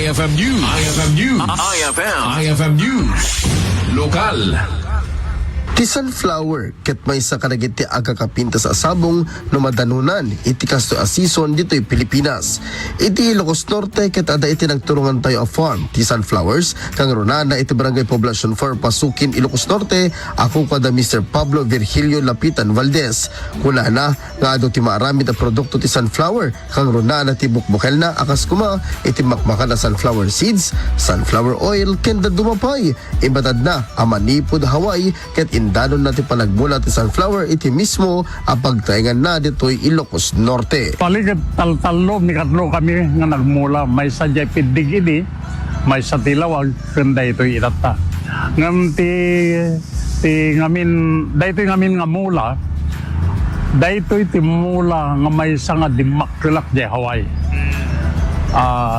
IFM News. IFM News. IFM News. Lokal. Ti sunflower ket may sa kanagiti agakapinta sa asabong no madanunan iti kasto a season dito'y Pilipinas. Iti Ilocos Norte ket ada iti nagturungan tayo a farm ti sunflowers kang runana iti Barangay Poblacion 4 Pasukin, Ilocos Norte. Ako kada Mr. Pablo Virgilio Lapitan Valdez. Kunana nga ado ti maarami ta produkto ti sunflower kang runana ti bukbukel na akas kuma iti makmakan na sunflower seeds, sunflower oil ken da dumapay. Ibatad na amanipod Hawaii ket danon natin panagmula ti sunflower iti mismo apagtaingan na dito'y Ilocos Norte. Paligid taltalom ni katlo kami nga nagmula. May sa jay pidig ini, may sa tilawag, kanda ito'y itata. Ngam ti ngamin, dayto'y ngamin nga mula, dayto'y ti mula nga may sa nga dimakilak jay Hawaii.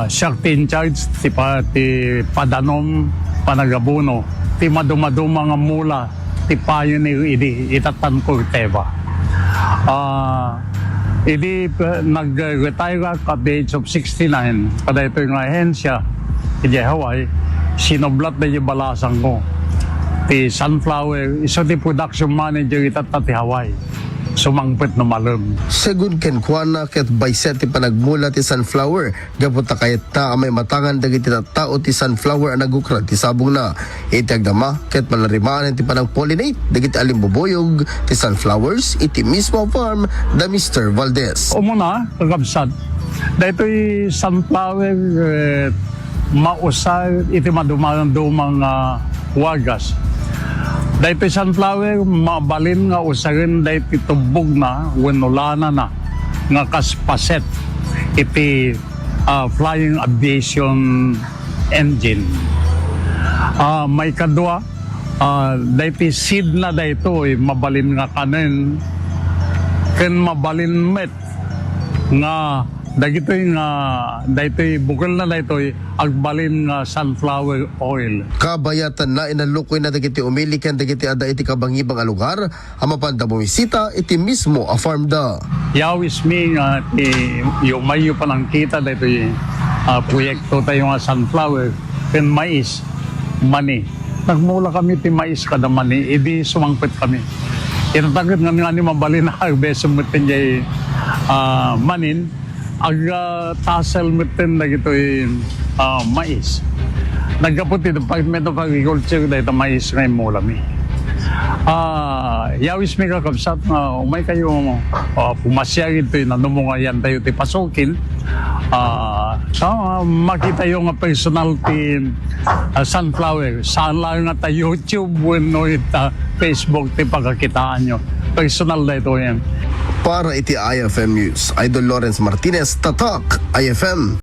Siya in charge ti padanom panagabuno, ti maduma-duma nga mula, ti payo ni itatan ko teba. Nag-retire at the age of 69. Kada ito yung ahensya, kaya Hawaii, sinoblat na yung balasan ko. Ti sunflower, iso ti production manager itatan ti Hawaii. Sumangpit na malum. Segun ken kuana ket bayset ti panagmula ti sunflower gapot ta kayat ta may matangan dagiti tao ti sunflower ang nagukran ti sabong na iti agdama ket malarimaan ti panang pollinate dagiti alimboboyog ti sunflowers iti mismo farm da Mr. Valdez. Umuna kagabsat daytoy sunflower mausay iti madumang wagas. Dahil sunflower, mabalin nga usarin dahil tubog na, winulana na, nga kaspaset iti flying aviation engine. May kadwa, dahil seed na dahil mabalin nga kanin, ken mabalin met, nga dahil bukal na dahil agbalin nga sunflower oil. Kabayatan na inalukoy na dagiti umilikan dagiti ada iti kabangibang a lugar amapanda bumisita iti mismo a farm da. Yawis mi nga yung mayo pa lang kita dito yung proyekto tayo nga sunflower ken mais, mani. Nagmula kami ti mais kada mani, idi sumangpit kami. Itatagit nga ni mabalin na beso mutin jay manin, tasel mutin na gito yung mais. Nagkapot ito, Department of Agriculture, dahil ito mais ngayon mula mi. Yawis mi kakabsat na umay kayo pumasya ito yung nanumungayan tayo ti Pasukin. Makita yung personal ti sunflower. Saan lang nga ta YouTube, bueno ita Facebook ti pagkakitaan nyo. Personal na ito yan. Para iti IFM News, Idol Lawrence Martinez, Tatak, IFM.